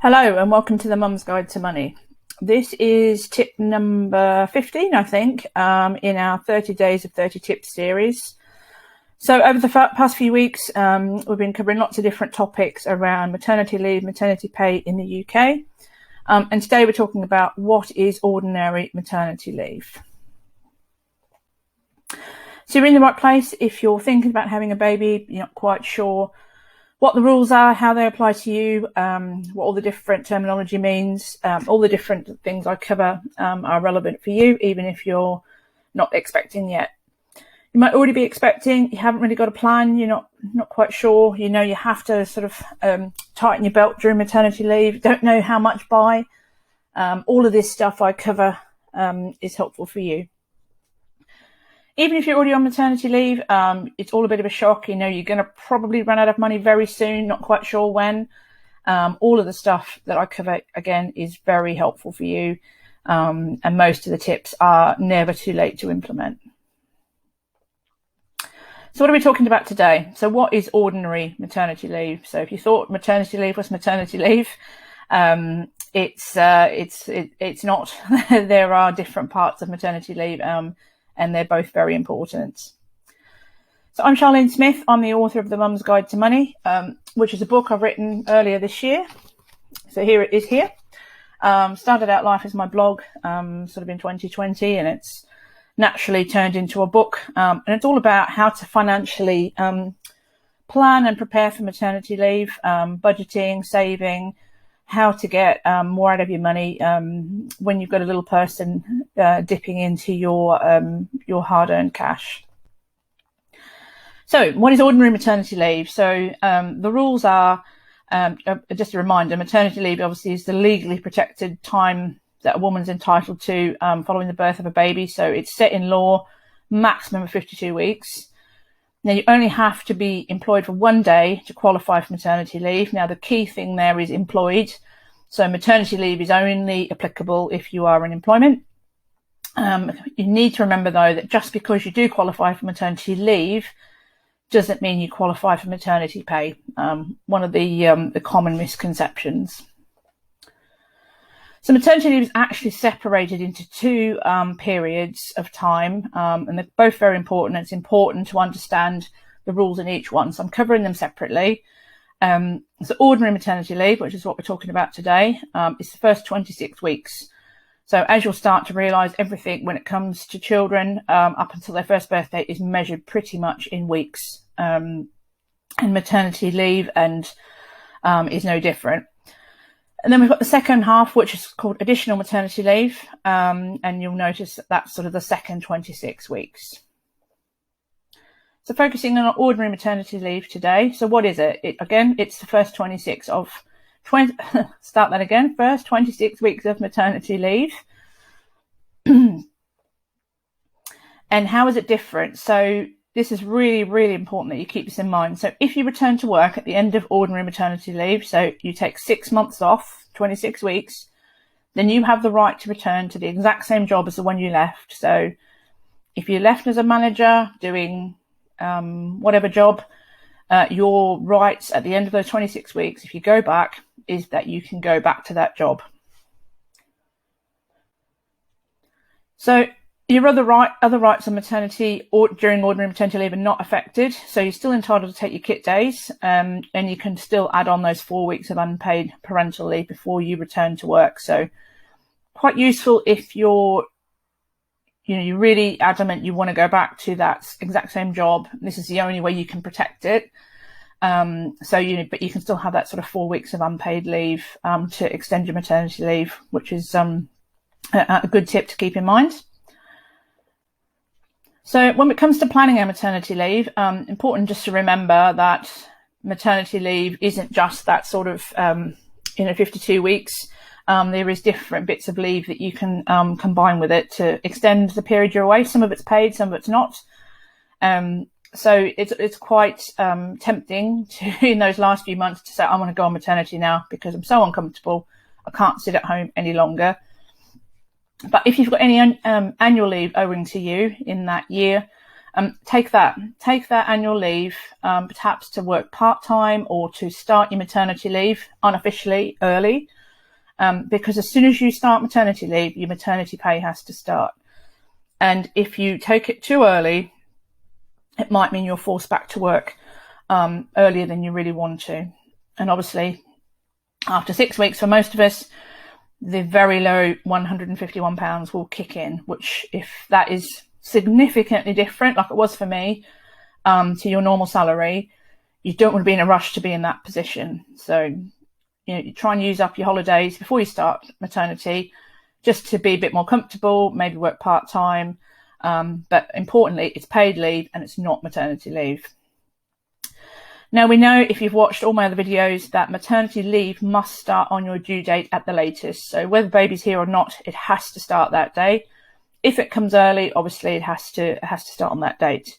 Hello and welcome to the Mum's Guide to Money. This is tip number 15, I think, in our 30 Days of 30 Tips series. So over the past few weeks, we've been covering lots of different topics around maternity leave, maternity pay in the UK. And today we're talking about what is ordinary maternity leave. So you're in the right place if you're thinking about having a baby, you're not quite sure what the rules are, how they apply to you, what all the different terminology means, all the different things I cover are relevant for you, even if you're not expecting yet. You might already be expecting, you haven't really got a plan, you're not quite sure, you know you have to sort of tighten your belt during maternity leave, don't know how much by. All of this stuff I cover is helpful for you. Even if you're already on maternity leave, it's all a bit of a shock. You know, you're going to probably run out of money very soon, not quite sure when. All of the stuff that I cover, again, is very helpful for you. And most of the tips are never too late to implement. So what are we talking about today? So what is ordinary maternity leave? So if you thought maternity leave was maternity leave, it's not. There are different parts of maternity leave, and they're both very important. So I'm Charlene Smith. I'm the author of The Mum's Guide to Money, which is a book I've written earlier this year. So here it is here. Started out life as my blog sort of in 2020, and it's naturally turned into a book. And it's all about how to financially plan and prepare for maternity leave, budgeting, saving, how to get more out of your money when you've got a little person dipping into your hard-earned cash. So what is ordinary maternity leave? So the rules are, just a reminder, maternity leave obviously is the legally protected time that a woman's entitled to following the birth of a baby. So it's set in law, maximum of 52 weeks. Now, you only have to be employed for 1 day to qualify for maternity leave. Now, the key thing there is employed. So maternity leave is only applicable if you are in employment. You need to remember, though, that just because you do qualify for maternity leave doesn't mean you qualify for maternity pay. One of the common misconceptions. So maternity leave is actually separated into two periods of time, and they're both very important. It's important to understand the rules in each one. So I'm covering them separately. So ordinary maternity leave, which is what we're talking about today, is the first 26 weeks. So as you'll start to realise, everything when it comes to children up until their first birthday is measured pretty much in weeks. And maternity leave is no different. And then we've got the second half, which is called additional maternity leave. And you'll notice that that's sort of the second 26 weeks. So focusing on ordinary maternity leave today. So what is it? It's the first 26 of 20, start that again, first 26 weeks of maternity leave. And how is it different? So this is really, really important that you keep this in mind. So if you return to work at the end of ordinary maternity leave, so you take 6 months off, 26 weeks, then you have the right to return to the exact same job as the one you left. So if you left as a manager doing whatever job, your rights at the end of those 26 weeks, if you go back, is that you can go back to that job. So your other rights on maternity or during ordinary maternity leave are not affected. So you're still entitled to take your kit days, and you can still add on those 4 weeks of unpaid parental leave before you return to work. So quite useful if you're really adamant you want to go back to that exact same job. This is the only way you can protect it. But you can still have that sort of 4 weeks of unpaid leave to extend your maternity leave, which is a good tip to keep in mind. So when it comes to planning our maternity leave, important just to remember that maternity leave isn't just that sort of 52 weeks. There is different bits of leave that you can combine with it to extend the period you're away. Some of it's paid, some of it's not. So it's quite tempting to, in those last few months, to say, I want to go on maternity now because I'm so uncomfortable. I can't sit at home any longer. But if you've got any annual leave owing to you in that year, take that annual leave, perhaps to work part-time or to start your maternity leave unofficially early, because as soon as you start maternity leave, your maternity pay has to start. And if you take it too early, it might mean you're forced back to work earlier than you really want to. And obviously, after 6 weeks, for most of us, the very low £151 will kick in, which, if that is significantly different, like it was for me, to your normal salary, you don't want to be in a rush to be in that position. So, you try and use up your holidays before you start maternity, just to be a bit more comfortable, maybe work part-time. But importantly, it's paid leave and it's not maternity leave. Now, we know, if you've watched all my other videos, that maternity leave must start on your due date at the latest. So whether the baby's here or not, it has to start that day. If it comes early, obviously it has to start on that date.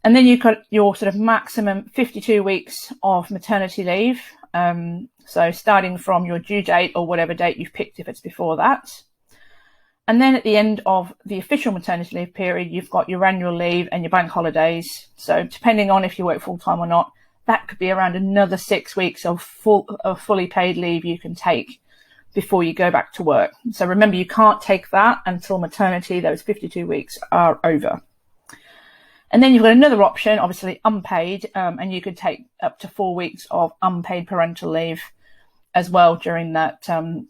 And then you've got your sort of maximum 52 weeks of maternity leave. So starting from your due date or whatever date you've picked, if it's before that. And then at the end of the official maternity leave period, you've got your annual leave and your bank holidays. So depending on if you work full time or not, that could be around another 6 weeks of fully paid leave you can take before you go back to work. So remember, you can't take that until maternity, those 52 weeks are over. And then you've got another option, obviously unpaid, and you could take up to 4 weeks of unpaid parental leave as well during that time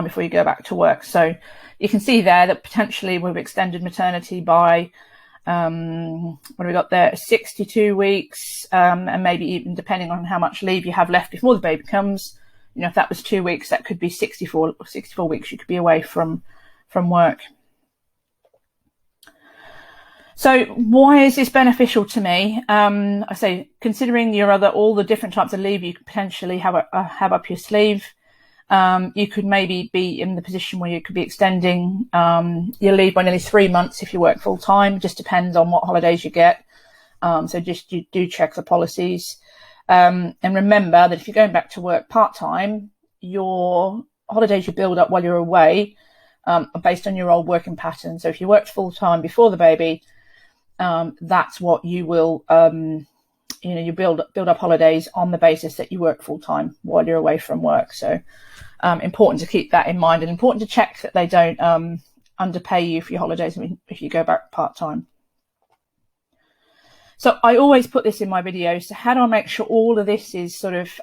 before you go back to work. So you can see there that potentially we've extended maternity by, what have we got there, 62 weeks, and maybe even depending on how much leave you have left before the baby comes. If that was 2 weeks, that could be 64 weeks you could be away from work. So why is this beneficial to me? I say, considering all the different types of leave you could potentially have up your sleeve, you could maybe be in the position where you could be extending your leave by nearly 3 months if you work full time. It just depends on what holidays you get. So just you do check the policies. And remember that if you're going back to work part time, your holidays you build up while you're away are based on your old working pattern. So if you worked full time before the baby, that's what you will, you build up holidays on the basis that you work full time while you're away from work. So important to keep that in mind, and important to check that they don't underpay you for your holidays if you go back part time. So I always put this in my videos. So how do I make sure all of this is sort of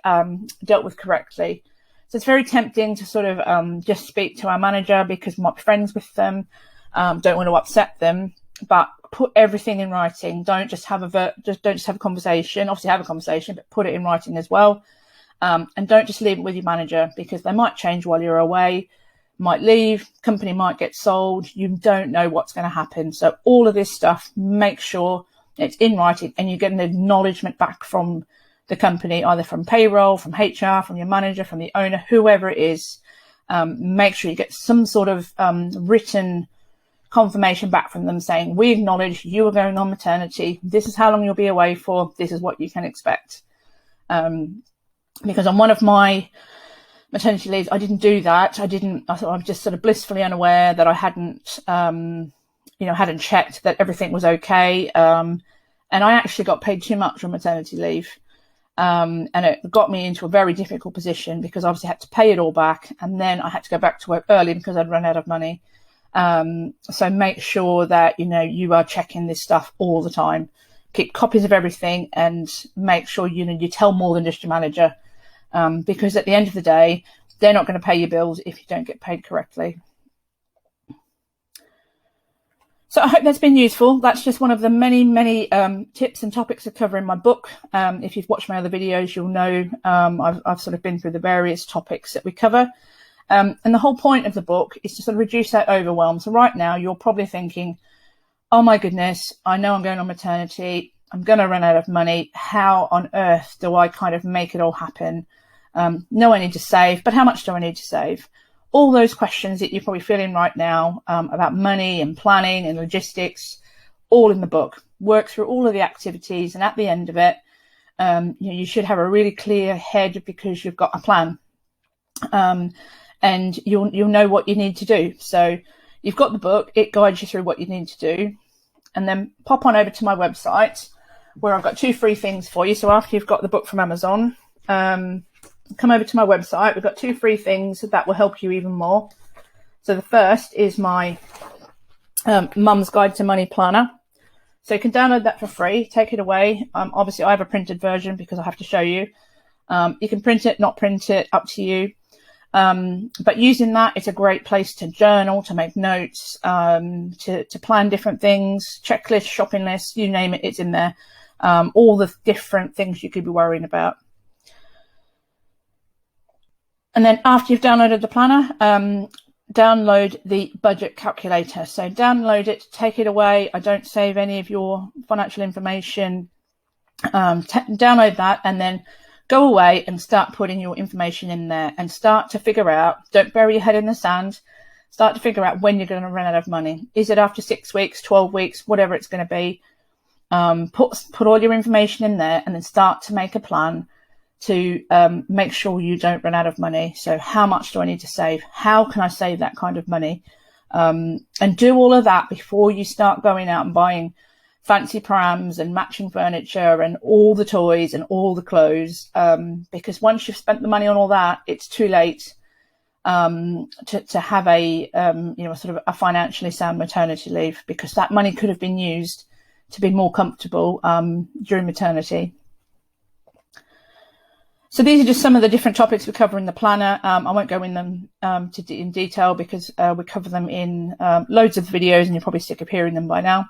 dealt with correctly? So it's very tempting to sort of just speak to our manager because we might be friends with them, don't want to upset them, but put everything in writing. Don't just have a conversation. Obviously have a conversation, but put it in writing as well. And don't just leave it with your manager, because they might change while you're away, might leave, company might get sold. You don't know what's going to happen. So all of this stuff, make sure it's in writing and you get an acknowledgement back from the company, either from payroll, from HR, from your manager, from the owner, whoever it is. Make sure you get some sort of written confirmation back from them saying, we acknowledge you are going on maternity. This is how long you'll be away for. This is what you can expect. Because on one of my maternity leaves, I didn't do that. I thought I was just sort of blissfully unaware that I hadn't checked that everything was okay. And I actually got paid too much on maternity leave. And it got me into a very difficult position because I obviously had to pay it all back. And then I had to go back to work early because I'd run out of money. So make sure that, you are checking this stuff all the time. Keep copies of everything and make sure, you tell more than just your manager. Because at the end of the day, they're not going to pay your bills if you don't get paid correctly. So I hope that's been useful. That's just one of the many, many tips and topics I cover in my book. If you've watched my other videos, you'll know I've sort of been through the various topics that we cover. And the whole point of the book is to sort of reduce that overwhelm. So right now you're probably thinking, oh my goodness, I know I'm going on maternity. I'm going to run out of money. How on earth do I kind of make it all happen? No, I need to save, but how much do I need to save? All those questions that you're probably feeling right now about money and planning and logistics, all in the book. Work through all of the activities, and at the end of it, you should have a really clear head because you've got a plan. And you'll know what you need to do. So you've got the book, it guides you through what you need to do. and then pop on over to my website where I've got 2 free things for you. So after you've got the book from Amazon, come over to my website. We've got 2 free things that will help you even more. So the first is my Mum's Guide to Money Planner. So you can download that for free, take it away. Obviously, I have a printed version because I have to show you. You can print it, not print it, up to you. But using that, it's a great place to journal, to make notes, to plan different things, checklists, shopping lists, you name it, it's in there. All the different things you could be worrying about. And then after you've downloaded the planner, download the budget calculator. So download it, take it away. I don't save any of your financial information. Download that and then go away and start putting your information in there and start to figure out, don't bury your head in the sand, start to figure out when you're going to run out of money. Is it after 6 weeks, 12 weeks, whatever it's going to be? Put all your information in there and then start to make a plan to make sure you don't run out of money. So how much do I need to save? How can I save that kind of money? And do all of that before you start going out and buying fancy prams and matching furniture and all the toys and all the clothes. Because once you've spent the money on all that, it's too late to have a sort of a financially sound maternity leave, because that money could have been used to be more comfortable during maternity. So these are just some of the different topics we cover in the planner. I won't go in them in detail because we cover them in loads of videos and you're probably sick of hearing them by now.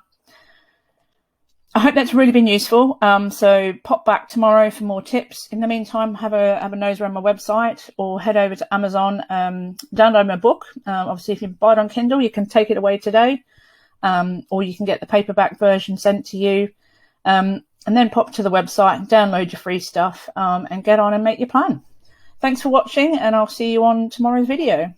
I hope that's really been useful. So pop back tomorrow for more tips. In the meantime, have a nose around my website or head over to Amazon, download my book. Obviously, if you buy it on Kindle, you can take it away today, or you can get the paperback version sent to you. And then pop to the website and download your free stuff and get on and make your plan. Thanks for watching, and I'll see you on tomorrow's video.